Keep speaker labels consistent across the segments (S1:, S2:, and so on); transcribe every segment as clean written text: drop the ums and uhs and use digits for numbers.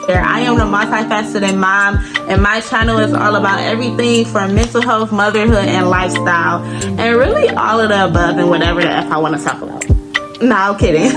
S1: self-care. I am the multifaceted mom, and my channel is all about everything from mental health, motherhood, and lifestyle, and really all of the above and whatever the F I want to talk about. No, I'm kidding.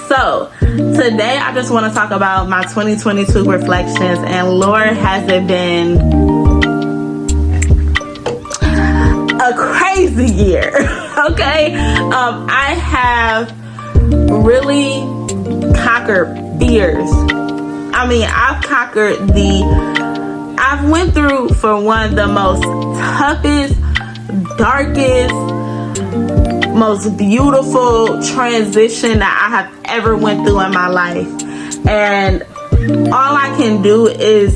S1: So today I just want to talk about my 2022 reflections, and Lord, has it been a crazy year. Okay, I have really conquered fears. I mean, I've went through for one of the most toughest, darkest, most beautiful transition that I have ever went through in my life. And all I can do is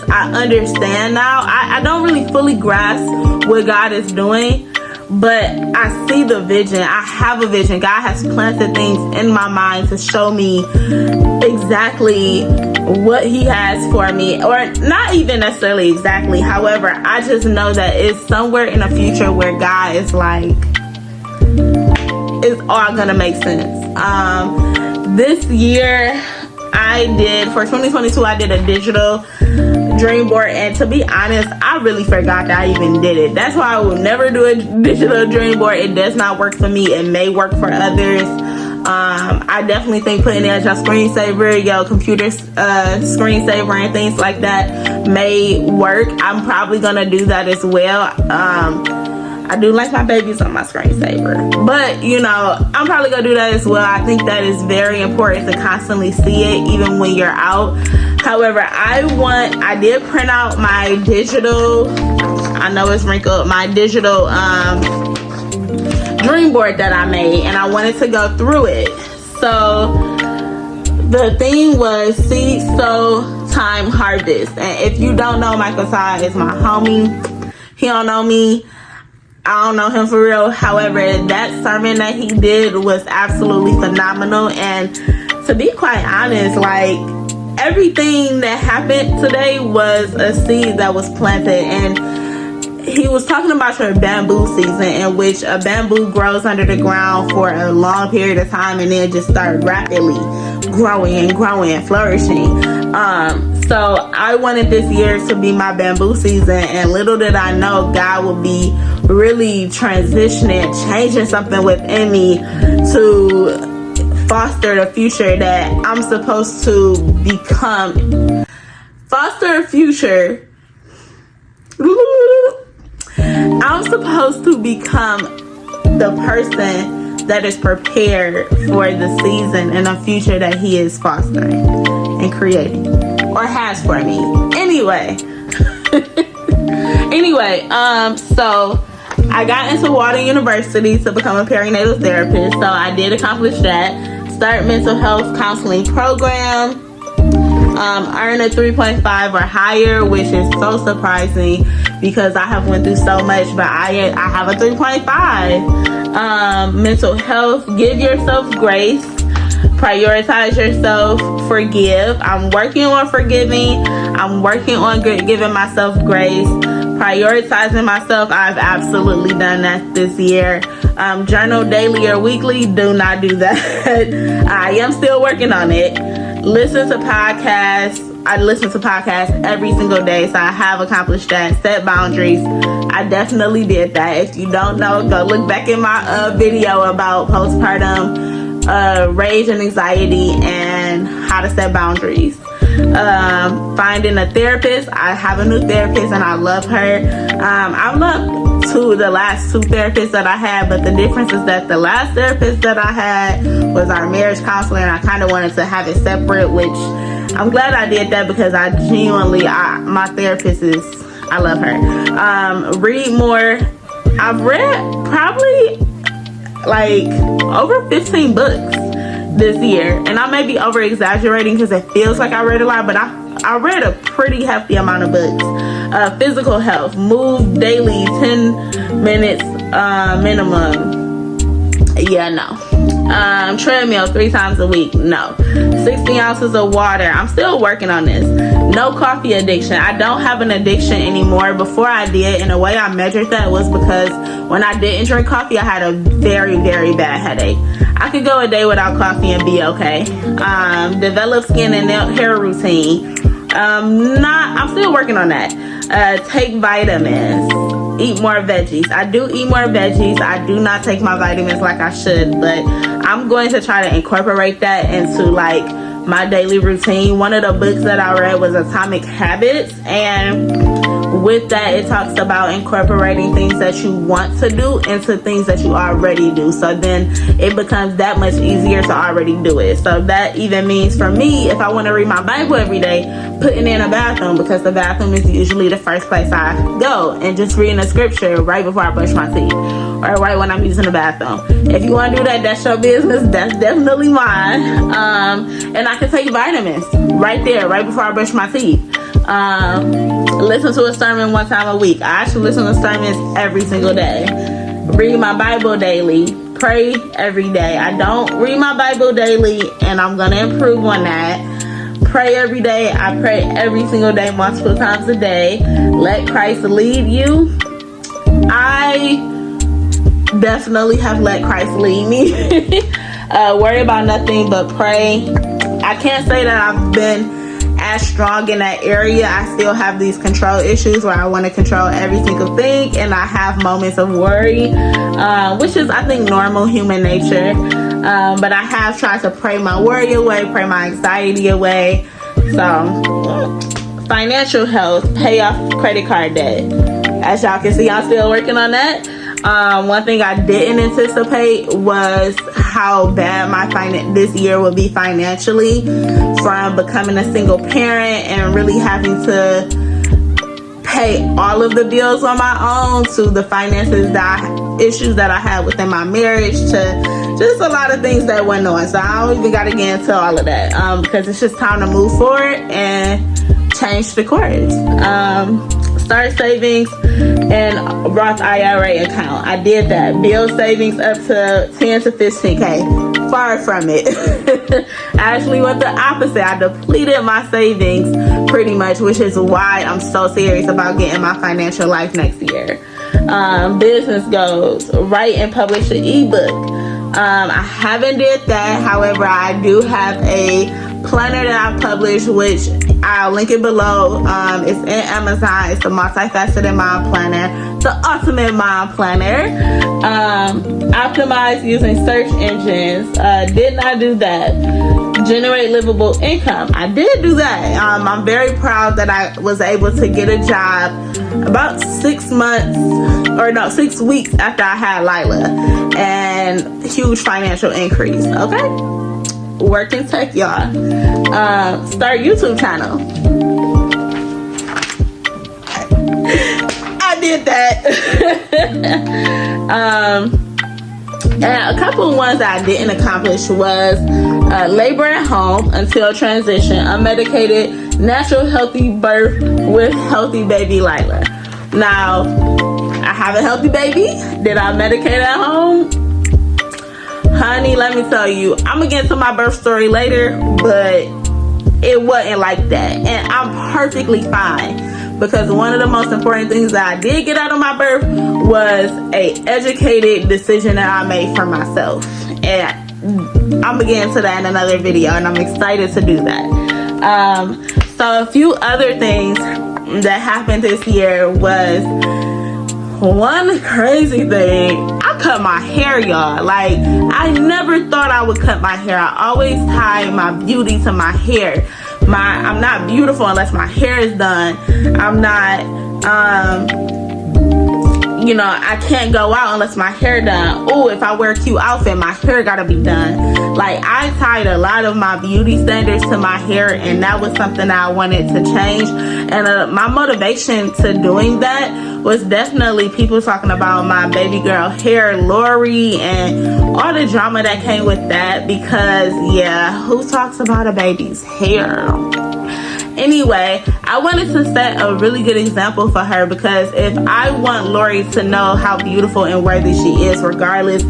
S1: I understand now. I don't really fully grasp what God is doing, but I see the vision. I have a vision. God has planted things in my mind to show me exactly what he has for me, or not even necessarily exactly. However, I just know that it's somewhere in the future where God is like, it's all gonna make sense. This year for 2022, I did a digital dream board, and to be honest, I really forgot that I even did it. That's why I will never do a digital dream board. It does not work for me. It may work for others. I definitely think putting in your screensaver, your computer screensaver, and things like that may work. I'm probably gonna do that as well. I do like my babies on my screensaver, but you know, I'm probably gonna do that as well. I think that is very important to constantly see it even when you're out. However, I did print out my digital, I know it's wrinkled, my digital dream board that I made, and I wanted to go through it. So the theme was seed, sow, time, harvest. And if you don't know, Michael Todd is my homie. He don't know me. I don't know him for real. However, that sermon that he did was absolutely phenomenal. And to be quite honest, like, everything that happened today was a seed that was planted. And he was talking about your bamboo season, in which a bamboo grows under the ground for a long period of time and then just start rapidly growing and flourishing. So I wanted this year to be my bamboo season, and little did I know God would be really transitioning, changing something within me to foster the future that I'm supposed to become. Foster a future. I'm supposed to become the person that is prepared for the season and the future that he is fostering and creating, or has for me. Anyway, so I got into Walden University to become a perinatal therapist. So I did accomplish that. Start mental health counseling program. Earn a 3.5 or higher, which is so surprising because I have went through so much, but I have a 3.5. Mental health, give yourself grace, prioritize yourself, forgive. I'm working on forgiving. I'm working on giving myself grace, prioritizing myself. I've absolutely done that this year. Journal daily or weekly, do not do that. I am still working on it. Listen to podcasts. I listen to podcasts every single day, so I have accomplished that. Set boundaries. I definitely did that. If you don't know, go look back in my video about postpartum rage and anxiety and how to set boundaries. Finding a therapist. I have a new therapist and I love her. I love the last two therapists that I had, but the difference is that the last therapist that I had was our marriage counselor, and I kind of wanted to have it separate, which I'm glad I did that because I genuinely, my therapist I love her. Read more. I've read probably like over 15 books this year, and I may be over exaggerating because it feels like I read a lot, but I read a pretty hefty amount of books. Physical health, move daily 10 minutes minimum. Yeah, no, Treadmill 3 times a week. No. 60 ounces of water. I'm still working on this. No coffee addiction. I don't have an addiction anymore. Before I did, and the way I measured that was because when I didn't drink coffee, I had a very, very bad headache. I could go a day without coffee and be okay. Develop skin and hair routine. I'm still working on that. Take vitamins. Eat more veggies. I do eat more veggies. I do not take my vitamins like I should, but I'm going to try to incorporate that into like my daily routine. One of the books that I read was Atomic Habits, and with that it talks about incorporating things that you want to do into things that you already do, so then it becomes that much easier to already do it. So that even means for me, if I want to read my Bible every day, putting in a bathroom, because the bathroom is usually the first place I go, and just reading a scripture right before I brush my teeth or right when I'm using the bathroom. If you want to do that, that's your business. That's definitely mine. And I can take vitamins right there, right before I brush my teeth. Listen to a sermon 1 time a week. I actually listen to sermons every single day. Read my Bible daily. Pray every day. I don't read my Bible daily, and I'm going to improve on that. Pray every day. I pray every single day, multiple times a day. Let Christ lead you. I definitely have let Christ lead me. Worry about nothing but pray. I can't say that I've been as strong in that area. I still have these control issues where I want to control every single thing, and I have moments of worry, which is, I think, normal human nature. But I have tried to pray my worry away, pray my anxiety away. So, financial health, pay off credit card debt. As y'all can see, I'm still working on that. One thing I didn't anticipate was how bad this year would be financially, from becoming a single parent and really having to pay all of the bills on my own, to the issues that I had within my marriage, to just a lot of things that went on. So I don't even got to get into all of that, because it's just time to move forward and change the course. Start savings and Roth IRA account. I did that. Build savings up to 10 to 15K. Far from it. I actually went the opposite. I depleted my savings pretty much, which is why I'm so serious about getting my financial life next year. Business goals. Write and publish an ebook. I haven't did that. However, I do have a planner that I published, which I'll link it below. It's in Amazon. It's a multifaceted mind planner, the ultimate mind planner. Optimize using search engines. Did not do that. Generate livable income. I did do that. I'm very proud that I was able to get a job about 6 weeks after I had Lila, and huge financial increase. Okay. Work in tech, y'all. Start YouTube channel. I did that. And a couple of ones that I didn't accomplish was labor at home until transition, unmedicated, natural healthy birth with healthy baby Lila. Now, I have a healthy baby. Did I medicate at home? Honey, let me tell you, I'm gonna get to my birth story later, but it wasn't like that. And I'm perfectly fine, because one of the most important things that I did get out of my birth was a educated decision that I made for myself. And I'm gonna get into that in another video, and I'm excited to do that. So a few other things that happened this year was, one crazy thing, I cut my hair, y'all. Like, I never thought I would cut my hair. I always tie my beauty to my hair. I'm not beautiful unless my hair is done. I'm not, I can't go out unless my hair done. Oh, if I wear a cute outfit, my hair gotta be done. Like, I tied a lot of my beauty standards to my hair, and that was something that I wanted to change. And my motivation to doing that was definitely people talking about my baby girl hair, Lori, and all the drama that came with that, because yeah, who talks about a baby's hair? Anyway, I wanted to set a really good example for her, because if I want Lori to know how beautiful and worthy she is, regardless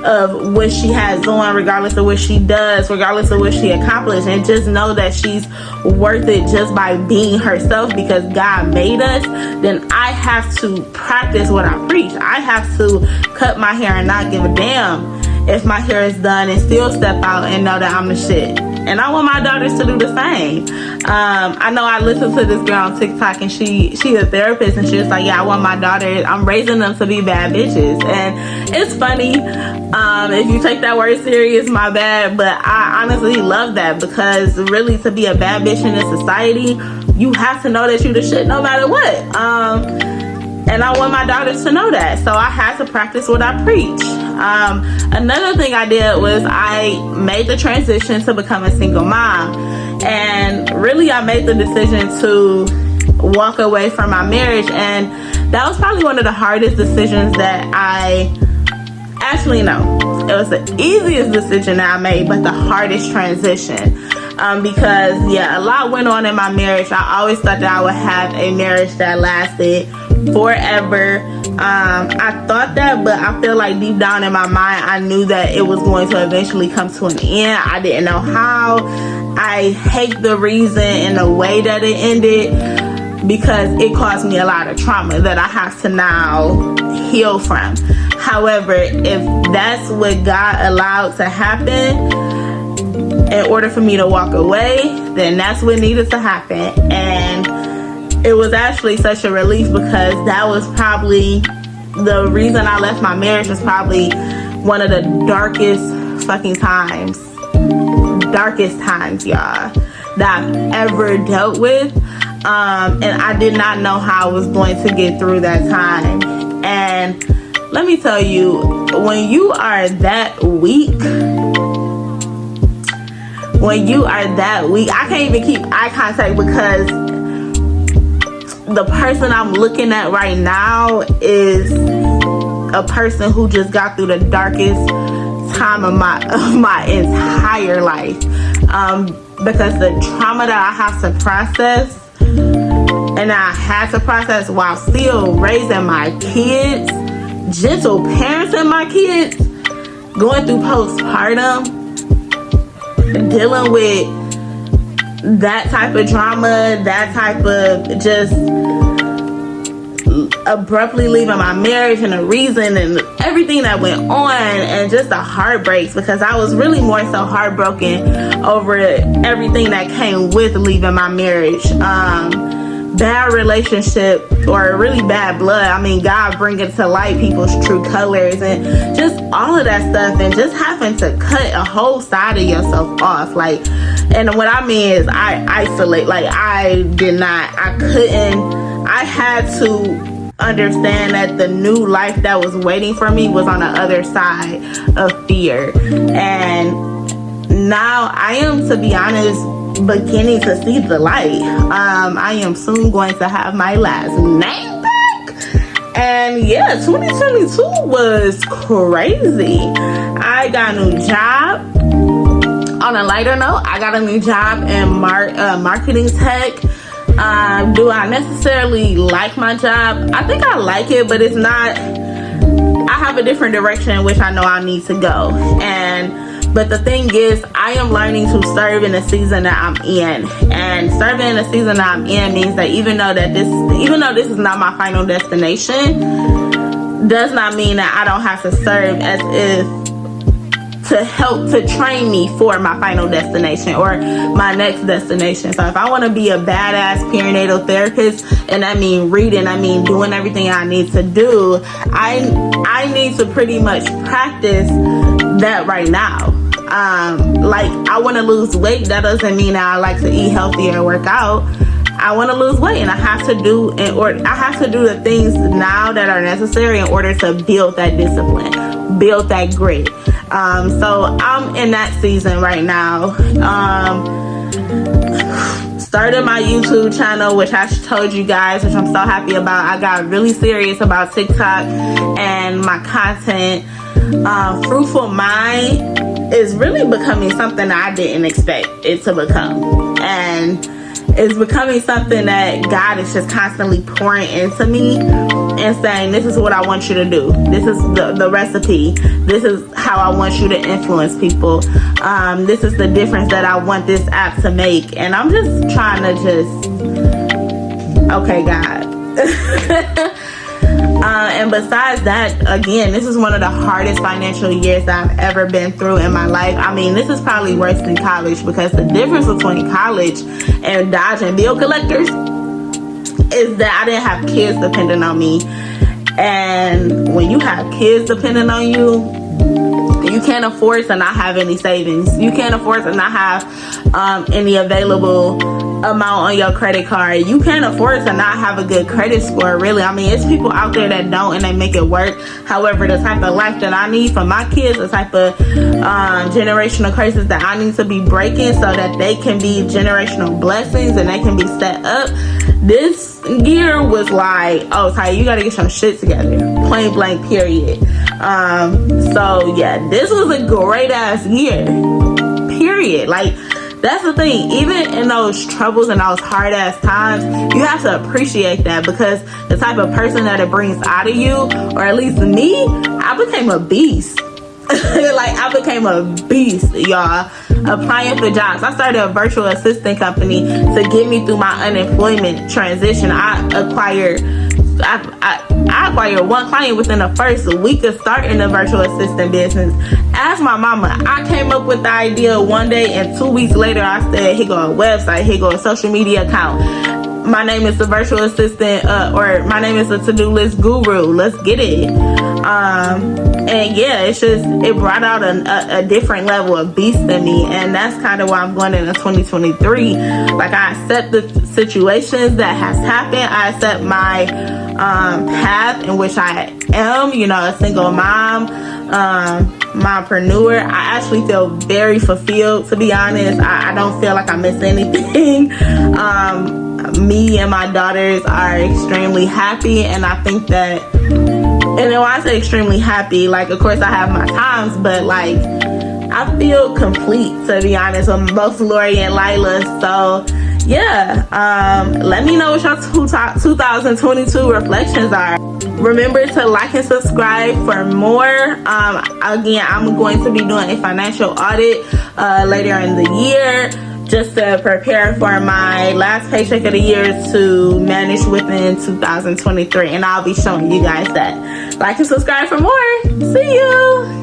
S1: of what she has on, regardless of what she does, regardless of what she accomplished, and just know that she's worth it just by being herself because God made us, then I have to practice what I preach. I have to cut my hair and not give a damn if my hair is done and still step out and know that I'm the shit. And I want my daughters to do the same. I know I listened to this girl on TikTok, and she's a therapist, and she was like, yeah, I want my daughters, I'm raising them to be bad bitches. And it's funny, if you take that word serious, my bad, but I honestly love that, because really, to be a bad bitch in this society, you have to know that you the shit no matter what. And I want my daughters to know that, so I had to practice what I preach. Another thing I did was I made the transition to become a single mom, and really I made the decision to walk away from my marriage, and that was probably one of the hardest decisions that it was the easiest decision that I made, but the hardest transition, because a lot went on in my marriage. I always thought that I would have a marriage that lasted forever. I thought that, but I feel like deep down in my mind, I knew that it was going to eventually come to an end. I didn't know how. I hate the reason and the way that it ended, because it caused me a lot of trauma that I have to now heal from. However, if that's what God allowed to happen in order for me to walk away, then that's what needed to happen. And it was actually such a relief, because that was probably the reason I left my marriage. Was probably one of the darkest times, y'all, that I've ever dealt with. And I did not know how I was going to get through that time. And let me tell you, when you are that weak, I can't even keep eye contact, because the person I'm looking at right now is a person who just got through the darkest time of my entire life, because the trauma that I have to process, and I had to process while still raising my kids, gentle parenting my kids, going through postpartum, dealing with that type of drama, that type of just abruptly leaving my marriage, and the reason and everything that went on, and just the heartbreaks, because I was really more so heartbroken over everything that came with leaving my marriage. Bad relationship, or really bad blood. I mean, God bringing to light people's true colors, and just all of that stuff, and just having to cut a whole side of yourself off. Like, and what I mean is I isolate. Like, I had to understand that the new life that was waiting for me was on the other side of fear. And now I am, to be honest, beginning to see the light. I am soon going to have my last name back. And 2022 was crazy. I got a new job. On a lighter note, I got a new job in marketing tech. Do I necessarily like my job? I think I like it, but it's not. I have a different direction in which I know I need to go. But the thing is, I am learning to serve in the season that I'm in. And serving in the season that I'm in means that even though this is not my final destination, does not mean that I don't have to serve as if to help to train me for my final destination or my next destination. So if I want to be a badass perinatal therapist, and that means reading, I mean doing everything I need to do, I need to pretty much practice that right now. Like, I want to lose weight. That doesn't mean that I like to eat healthy or work out. I want to lose weight, and I have to do the things now that are necessary in order to build that discipline, build that grit. So I'm in that season right now. Started my YouTube channel, which I told you guys, which I'm so happy about. I got really serious about TikTok and my content. Fruitful Mind is really becoming something that I didn't expect it to become. And it's becoming something that God is just constantly pouring into me. and saying, this is what I want you to do. This is the recipe. This is how I want you to influence people. This is the difference that I want this app to make. And I'm just trying to okay, God. And besides that, again, this is one of the hardest financial years that I've ever been through in my life. I mean, this is probably worse than college, because the difference between college and dodging bill collectors is that I didn't have kids depending on me. And when you have kids depending on you, you can't afford to not have any savings. You can't afford to not have any available amount on your credit card. You can't afford to not have a good credit score, really. I mean, it's people out there that don't, and they make it work. However, the type of life that I need for my kids, the type of generational curses that I need to be breaking so that they can be generational blessings and they can be set up, this year was like, oh, Ty, you gotta get your shit together. Plain blank, period. So yeah, this was a great ass year, period. Like, that's the thing. Even in those troubles and those hard ass times, you have to appreciate that, because the type of person that it brings out of you, or at least me, I became a beast. Like, I became a beast, y'all. Applying for jobs. I started a virtual assistant company to get me through my unemployment transition. I acquired one client within the first week of starting the virtual assistant business. Ask my mama. I came up with the idea one day, and 2 weeks later I said, here go a website, here go a social media account. My name is the virtual assistant, or my name is the to-do list guru. Let's get it. And yeah, it brought out a different level of beast in me. And that's kind of why I'm going into 2023. Like, I accept the situations that has happened. I accept my path in which I am, a single mom, mompreneur. I actually feel very fulfilled, to be honest. I don't feel like I miss anything. Me and my daughters are extremely happy, and I think that, and when I say extremely happy, like, of course I have my times, but like, I feel complete, to be honest, with both Lori and Lila. So yeah, let me know what your 2022 reflections are. Remember to like and subscribe for more. Again, I'm going to be doing a financial audit later in the year, just to prepare for my last paycheck of the year to manage within 2023. And I'll be showing you guys that. Like and subscribe for more. See you.